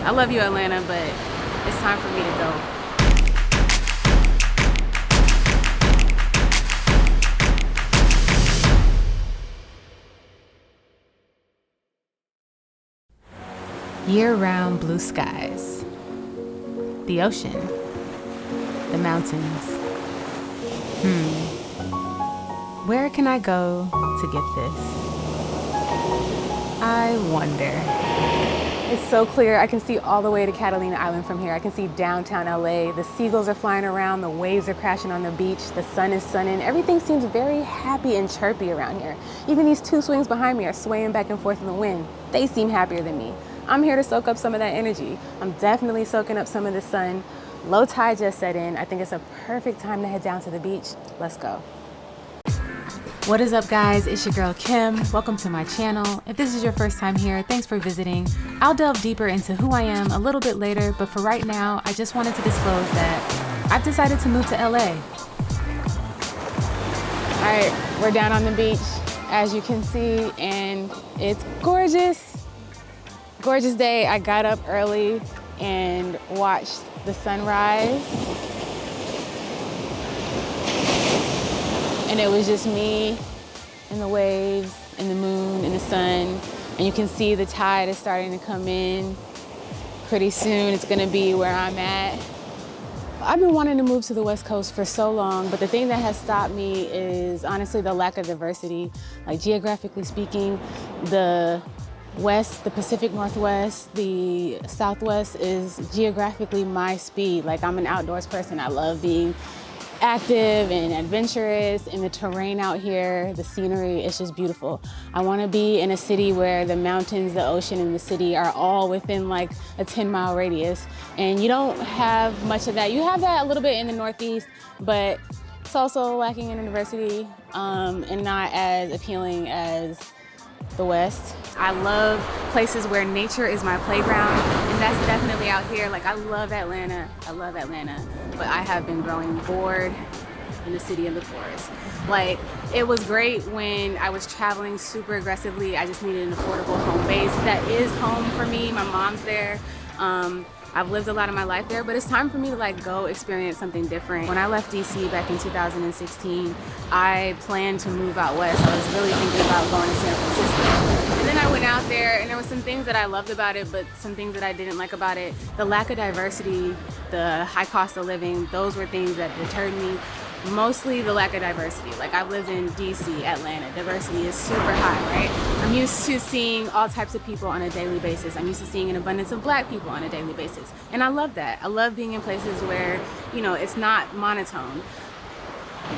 I love you, Atlanta, but it's time for me to go. Year-round blue skies, the ocean, the mountains. Where can I go to get this? I wonder. It's so clear. I can see all the way to Catalina Island from here. I can see downtown LA. The seagulls are flying around, the waves are crashing on the beach, the sun is sunning. Everything seems very happy and chirpy around here. Even these two swings behind me are swaying back and forth in the wind. They seem happier than me. I'm here to soak up some of that energy. I'm definitely soaking up some of the sun. Low tide just set in. I think it's a perfect time to head down to the beach. Let's go. What is up, guys? It's your girl Kim. Welcome to my channel. If this is your first time here, thanks for visiting. I'll delve deeper into who I am a little bit later, but for right now, I just wanted to disclose that I've decided to move to LA. All right, we're down on the beach, as you can see, and it's gorgeous. Gorgeous day. I got up early and watched the sunrise. And it was just me and the waves and the moon and the sun. And you can see the tide is starting to come in. Pretty soon it's gonna be where I'm at. I've been wanting to move to the West Coast for so long, but the thing that has stopped me is honestly the lack of diversity. Like geographically speaking, the West, the Pacific Northwest, the Southwest is geographically my speed. Like I'm an outdoors person. I love being active and adventurous, and the terrain out here, the scenery, it's just beautiful. I want to be in a city where the mountains, the ocean, and the city are all within like a 10-mile radius. And you don't have much of that. You have that a little bit in the Northeast, but it's also lacking in diversity and not as appealing as the West. I love places where nature is my playground, and that's definitely out here. Like I love Atlanta, but I have been growing bored in the city of the forest. Like it was great when I was traveling super aggressively. I just needed an affordable home base. That is home for me. My mom's there. I've lived a lot of my life there, but it's time for me to like go experience something different. When I left DC back in 2016, I planned to move out west. I was really thinking about going to San Francisco. And then I went out there and there were some things that I loved about it, but some things that I didn't like about it. The lack of diversity, the high cost of living, those were things that deterred me. Mostly the lack of diversity. Like I've lived in DC, Atlanta, diversity is super high, right? I'm used to seeing all types of people on a daily basis. I'm used to seeing an abundance of Black people on a daily basis. And I love that. I love being in places where, you know, it's not monotone.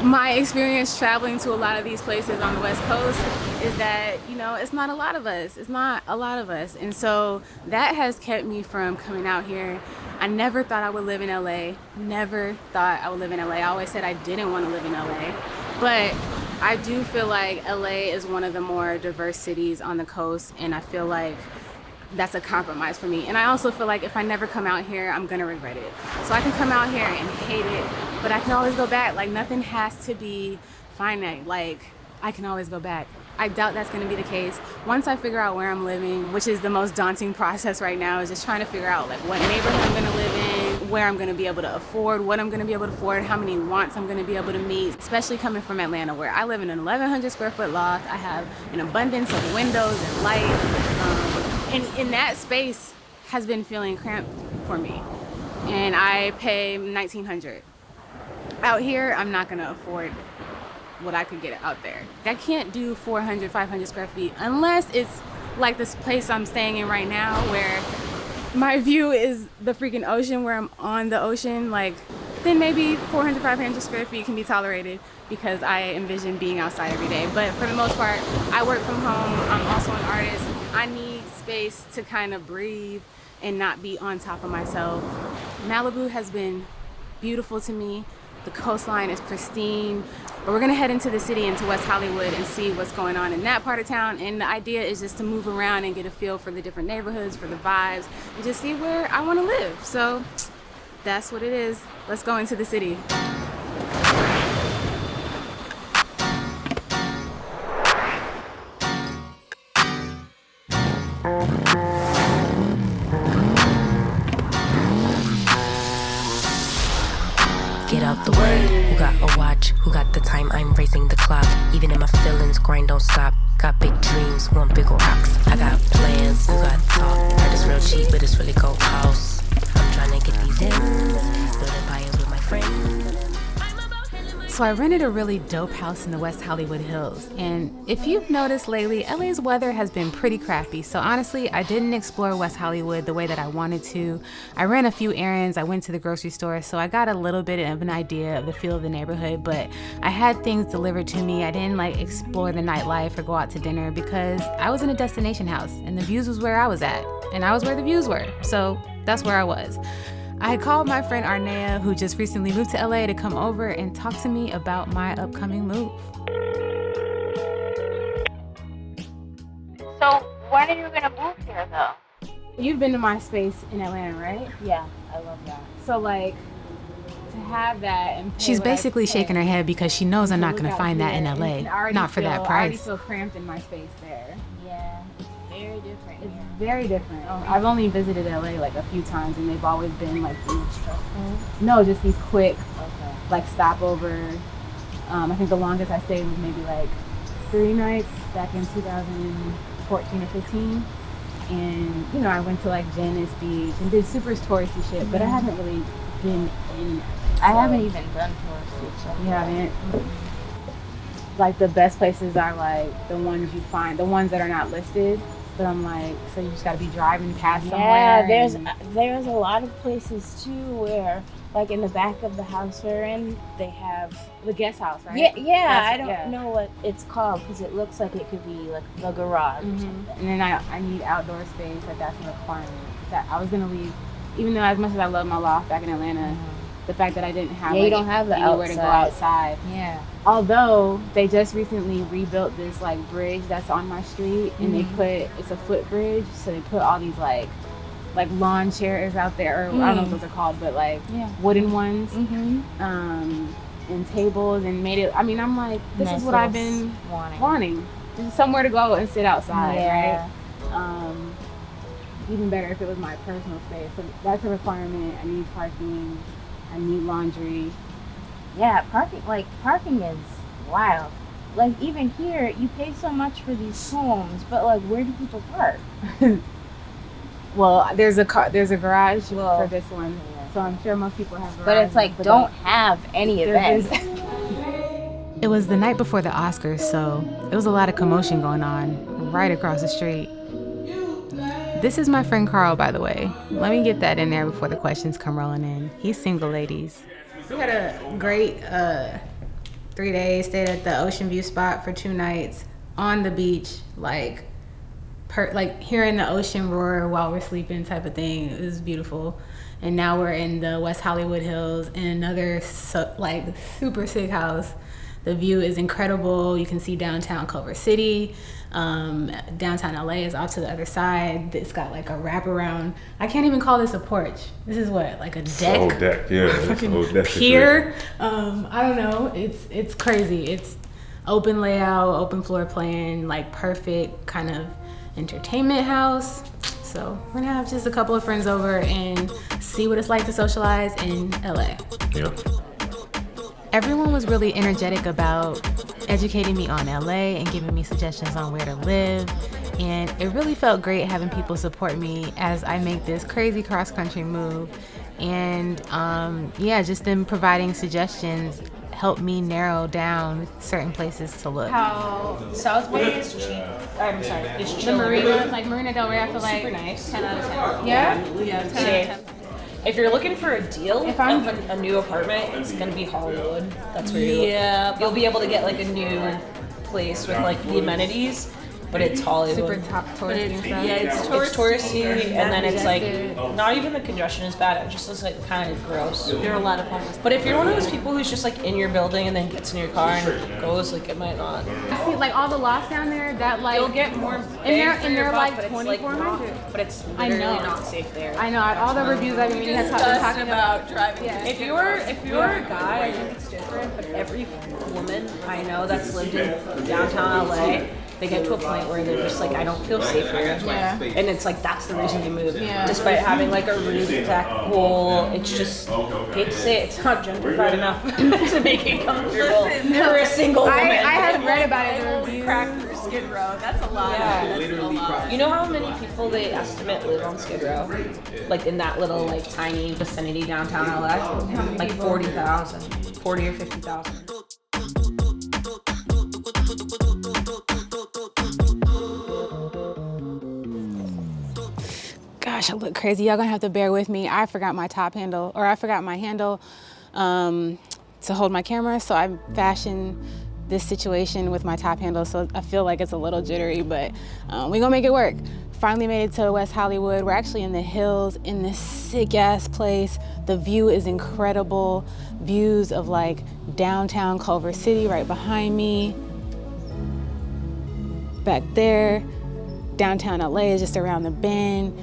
My experience traveling to a lot of these places on the West Coast is that, you know, it's not a lot of us. It's not a lot of us. And so that has kept me from coming out here. I never thought I would live in LA. Never thought I would live in LA. I always said I didn't want to live in LA. But I do feel like LA is one of the more diverse cities on the coast, and I feel like that's a compromise for me. And I also feel like if I never come out here, I'm gonna regret it. So I can come out here and hate it, but I can always go back. Like nothing has to be finite. Like I can always go back. I doubt that's gonna be the case. Once I figure out where I'm living, which is the most daunting process right now, is just trying to figure out like what neighborhood I'm gonna live in, where I'm gonna be able to afford, what I'm gonna be able to afford, how many wants I'm gonna be able to meet, especially coming from Atlanta where I live in an 1,100 square foot loft. I have an abundance of windows and light. And in that space has been feeling cramped for me. And I pay $1,900. Out here, I'm not gonna afford what I could get out there. I can't do 400, 500 square feet unless it's like this place I'm staying in right now where my view is the freaking ocean, where I'm on the ocean. Like then maybe 400, 500 square feet can be tolerated because I envision being outside every day. But for the most part, I work from home. I'm also an artist. I need space to kind of breathe and not be on top of myself. Malibu has been beautiful to me. The coastline is pristine. But we're gonna head into the city, into West Hollywood, and see what's going on in that part of town. And the idea is just to move around and get a feel for the different neighborhoods, for the vibes, and just see where I wanna live. So that's what it is. Let's go into the city. got a watch? Who got the time? I'm racing the clock. Even in my feelings, grind don't stop. Got big dreams, want big rocks. I got plans, you got talk. Heard it's real cheap, but it's really go house. I'm trying to get these ends, build empires with my friends. So I rented a really dope house in the West Hollywood Hills, and if you've noticed lately, LA's weather has been pretty crappy. So honestly, I didn't explore West Hollywood the way that I wanted to. I ran a few errands, I went to the grocery store, so I got a little bit of an idea of the feel of the neighborhood, but I had things delivered to me. I didn't explore the nightlife or go out to dinner because I was in a destination house and the views was where I was at, and I was where the views were. So that's where I was. I called my friend Arnea, who just recently moved to LA, to come over and talk to me about my upcoming move. So when are you gonna move here though? You've been to my space in Atlanta, right? Yeah, I love that. So to have that and She's basically shaking her head because she knows I'm not going to find that in LA. Not for that I already price. feel cramped in my space there. Yeah, very different. It's very different. I've only visited LA a few times, and they've always been these no, just these quick stopover. I think the longest I stayed was maybe 3 nights back in 2014 or 15. And I went to Venice Beach and did super touristy shit, but I haven't really been in. I haven't even done touristy stuff. You haven't? The best places are the ones you find, the ones that are not listed. But I'm so you just gotta be driving past somewhere. Yeah, there's a lot of places too where in the back of the house we're in, they have the guest house, right? Yeah. I don't know what it's called because it looks like it could be the garage or something. And then I need outdoor space. That's a requirement. That I was gonna leave, even though as much as I love my loft back in Atlanta, the fact that I didn't have you don't have anywhere to go outside. Yeah. Although they just recently rebuilt this bridge that's on my street, and it's a footbridge, so they put all these lawn chairs out there, or I don't know what those are called, but wooden ones, and tables, and made it. I mean, I'm this nice is what I've been wanting. Just somewhere to go and sit outside, right? Even better if it was my personal space. So that's a requirement. I need parking. I need laundry. Yeah, parking is wild. Even here, you pay so much for these homes, but where do people park? Well, there's a garage for this one, so I'm sure most people have garages. But it's don't have any events. It was the night before the Oscars, so it was a lot of commotion going on right across the street. This is my friend Carl, by the way. Let me get that in there before the questions come rolling in. He's single, ladies. We had a great 3 days, stayed at the Ocean View spot for 2 nights on the beach, hearing the ocean roar while we're sleeping type of thing. It was beautiful. And now we're in the West Hollywood Hills in another super sick house. The view is incredible. You can see downtown Culver City. Downtown LA is off to the other side. It's got a wraparound. I can't even call this a porch. This is what, a deck? It's a whole deck, yeah. It's a whole deck pier. I don't know. It's crazy. It's open layout, open floor plan, perfect kind of entertainment house. So we're gonna have just a couple of friends over and see what it's like to socialize in LA. Yeah. Everyone was really energetic about educating me on LA and giving me suggestions on where to live. And it really felt great having people support me as I make this crazy cross-country move. And just them providing suggestions helped me narrow down certain places to look. How South Bay is cheap. I'm sorry, it's chill. The Marina, Marina Del Rey, I feel super nice. 10 out of 10. Yeah? Yeah, 10 out of 10. If you're looking for a deal of a new apartment, it's gonna be Hollywood. That's where you'll be able to get a new place with the amenities. But it's Hollywood. Super top touristy and stuff. Yeah, it's touristy, and then it's not even the congestion is bad. It just looks kind of gross. There are a lot of homeless. But if you're one of those people who's just in your building and then gets in your car and goes, it might not. I see all the lofts down there that You'll get more. and they're 2,400. But it's literally not safe there. I know. All the reviews I've been reading have talking about driving. Yeah. If you're a guy, I think it's different. But every woman I know that's lived in downtown LA They get to a point where they're just like, I don't feel safe here. Yeah. And it's like, that's the reason they move. Yeah. Despite having like a roof deck pool, it's just, hate to say it, it's not gentrified enough to make it comfortable for a single woman. I have read about it. The reviews. Crack through Skid Row. That's a lot. Yeah. That's a lot. You know how many people they estimate live on Skid Row? Like in that little like tiny vicinity downtown LA? Like 40,000. 40 or 50,000. Gosh, I look crazy. Y'all gonna have to bear with me. I forgot my handle to hold my camera, so I fashioned this situation with my top handle, so I feel like it's a little jittery, but we gonna make it work. Finally made it to West Hollywood. We're actually in the hills in this sick ass place. The view is incredible. Views of like downtown Culver City right behind me. Back there, downtown LA is just around the bend.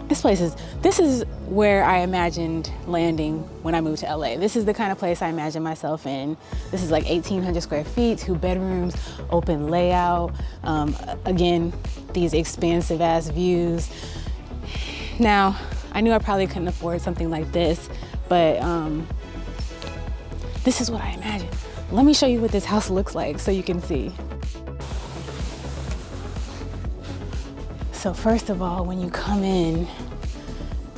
This is where I imagined landing when I moved to LA. This is the kind of place I imagine myself in. This is like 1,800 square feet, 2 bedrooms, open layout. Again, these expansive ass views. Now, I knew I probably couldn't afford something like this, but this is what I imagined. Let me show you what this house looks like so you can see. So first of all, when you come in,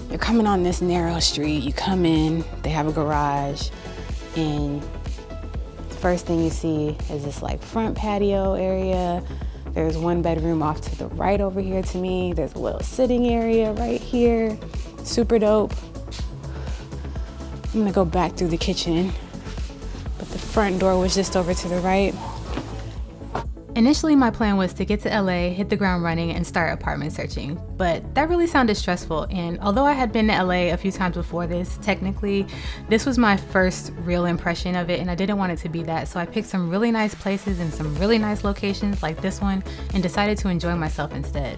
you're coming on this narrow street. You come in, they have a garage, and the first thing you see is this like front patio area. There's 1 bedroom off to the right over here to me. There's a little sitting area right here. Super dope. I'm gonna go back through the kitchen, but the front door was just over to the right. Initially, my plan was to get to LA, hit the ground running, and start apartment searching, but that really sounded stressful, and although I had been to LA a few times before this, technically, this was my first real impression of it, and I didn't want it to be that, so I picked some really nice places and some really nice locations like this one, and decided to enjoy myself instead.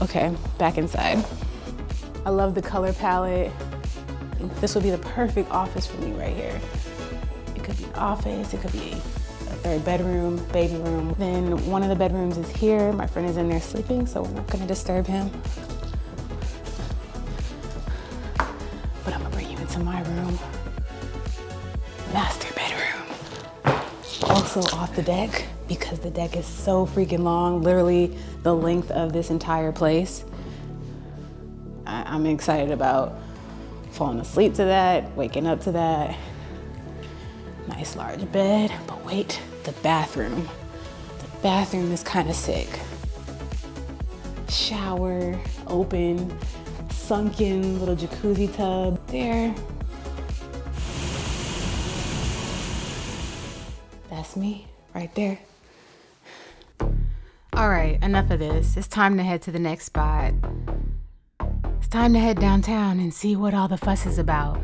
Okay, back inside. I love the color palette. This would be the perfect office for me right here. It could be an office, it could be a 3rd bedroom, baby room. Then one of the bedrooms is here. My friend is in there sleeping, so we're not gonna disturb him. But I'm gonna bring you into my room. Master bedroom. Also off the deck, because the deck is so freaking long, literally the length of this entire place. I'm excited about falling asleep to that, waking up to that. Nice large bed, but wait, the bathroom. The bathroom is kind of sick. Shower, open, sunken little jacuzzi tub there. That's me right there. All right, enough of this. It's time to head to the next spot. It's time to head downtown and see what all the fuss is about.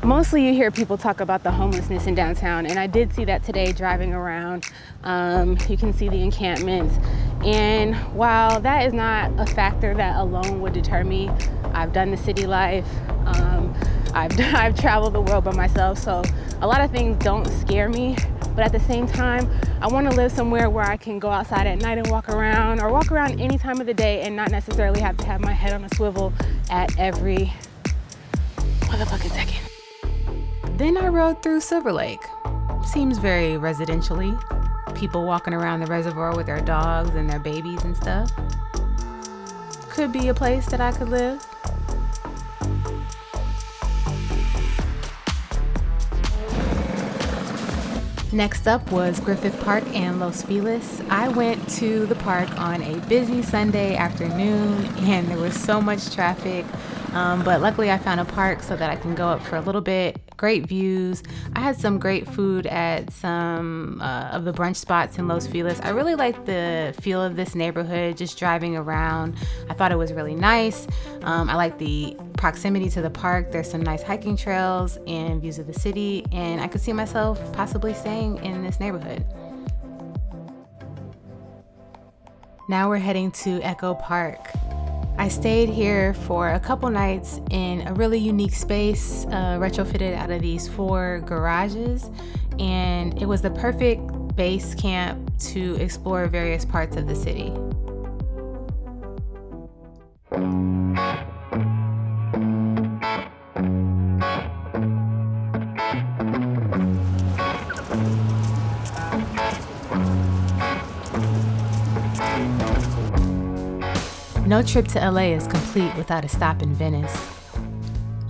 Mostly you hear people talk about the homelessness in downtown, and I did see that today driving around. You can see the encampments, and while that is not a factor that alone would deter me, I've done the city life, I've traveled the world by myself, so a lot of things don't scare me, but at the same time, I want to live somewhere where I can go outside at night and walk around, or walk around any time of the day and not necessarily have to have my head on a swivel at every motherfucking second. Then I rode through Silver Lake. Seems very residential-y. People walking around the reservoir with their dogs and their babies and stuff. Could be a place that I could live. Next up was Griffith Park and Los Feliz. I went to the park on a busy Sunday afternoon and there was so much traffic, but luckily I found a park so that I can go up for a little bit. Great views. I had some great food at some of the brunch spots in Los Feliz. I really liked the feel of this neighborhood, just driving around. I thought it was really nice. I like the proximity to the park. There's some nice hiking trails and views of the city, and I could see myself possibly staying in this neighborhood. Now we're heading to Echo Park. I stayed here for a couple nights in a really unique space, retrofitted out of these 4 garages, and it was the perfect base camp to explore various parts of the city. No trip to LA is complete without a stop in Venice.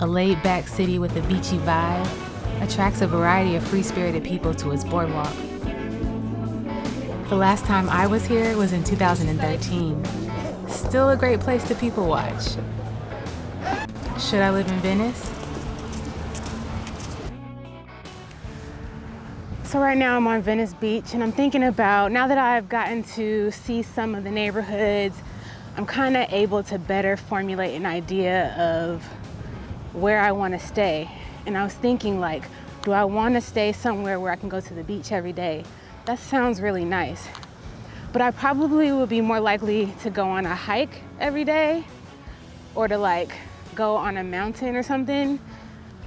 A laid-back city with a beachy vibe attracts a variety of free-spirited people to its boardwalk. The last time I was here was in 2013. Still a great place to people watch. Should I live in Venice? So right now I'm on Venice Beach, and I'm thinking about, now that I've gotten to see some of the neighborhoods, I'm kind of able to better formulate an idea of where I want to stay. And I was thinking, like, do I want to stay somewhere where I can go to the beach every day? That sounds really nice. But I probably would be more likely to go on a hike every day, or to like go on a mountain or something,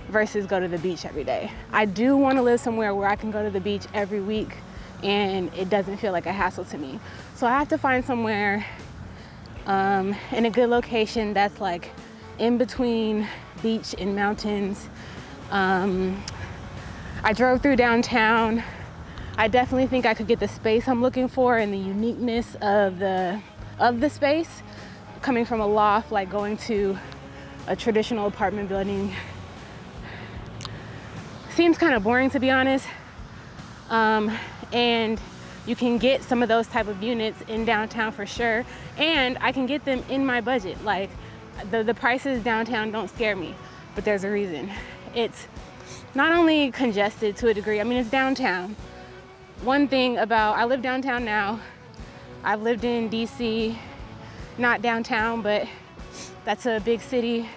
versus go to the beach every day. I do want to live somewhere where I can go to the beach every week and it doesn't feel like a hassle to me. So I have to find somewhere in a good location that's like in between beach and mountains. I drove through downtown. I definitely think I could get the space I'm looking for and the uniqueness of the space. Coming from a loft, like going to a traditional apartment building seems kind of boring, to be honest. And you can get some of those type of units in downtown for sure. And I can get them in my budget. Like the prices downtown don't scare me, but there's a reason. It's not only congested to a degree, I mean, it's downtown. One thing about, I live downtown now. I've lived in DC, not downtown, but that's a big city.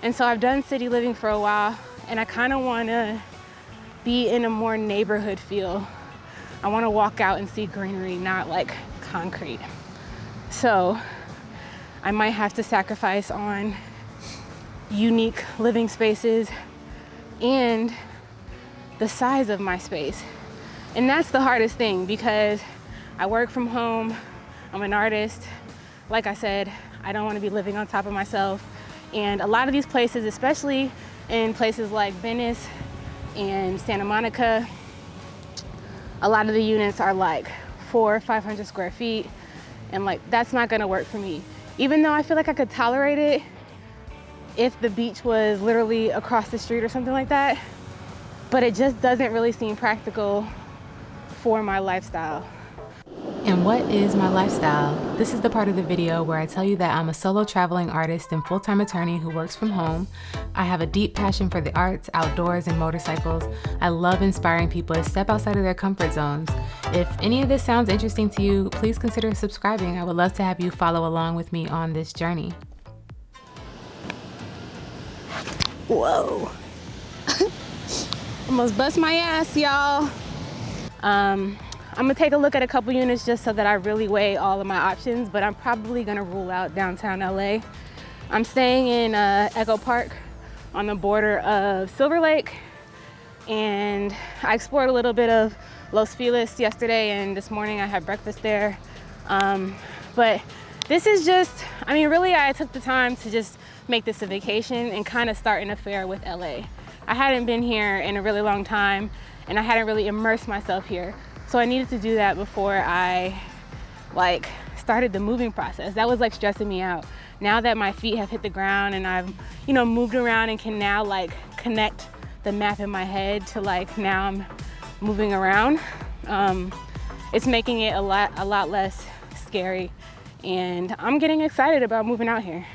And so I've done city living for a while, and I kind of want to be in a more neighborhood feel. I want to walk out and see greenery, not like concrete. So I might have to sacrifice on unique living spaces and the size of my space. And that's the hardest thing, because I work from home, I'm an artist. Like I said, I don't want to be living on top of myself. And a lot of these places, especially in places like Venice and Santa Monica, a lot of the units are like 400 or 500 square feet. And like, that's not gonna work for me. Even though I feel like I could tolerate it if the beach was literally across the street or something like that, but it just doesn't really seem practical for my lifestyle. And what is my lifestyle? This is the part of the video where I tell you that I'm a solo traveling artist and full-time attorney who works from home. I have a deep passion for the arts, outdoors, and motorcycles. I love inspiring people to step outside of their comfort zones. If any of this sounds interesting to you, please consider subscribing. I would love to have you follow along with me on this journey. Whoa. Almost bust my ass, y'all. I'm gonna take a look at a couple units just so that I really weigh all of my options, but I'm probably gonna rule out downtown LA. I'm staying in Echo Park on the border of Silver Lake, and I explored a little bit of Los Feliz yesterday, and this morning I had breakfast there. But this is just, I mean, really I took the time to just make this a vacation and kind of start an affair with LA. I hadn't been here in a really long time, and I hadn't really immersed myself here. So I needed to do that before I like started the moving process. That was like stressing me out. Now that my feet have hit the ground and I've, you know, moved around and can now like connect the map in my head to like now I'm moving around, it's making it a lot less scary, and I'm getting excited about moving out here.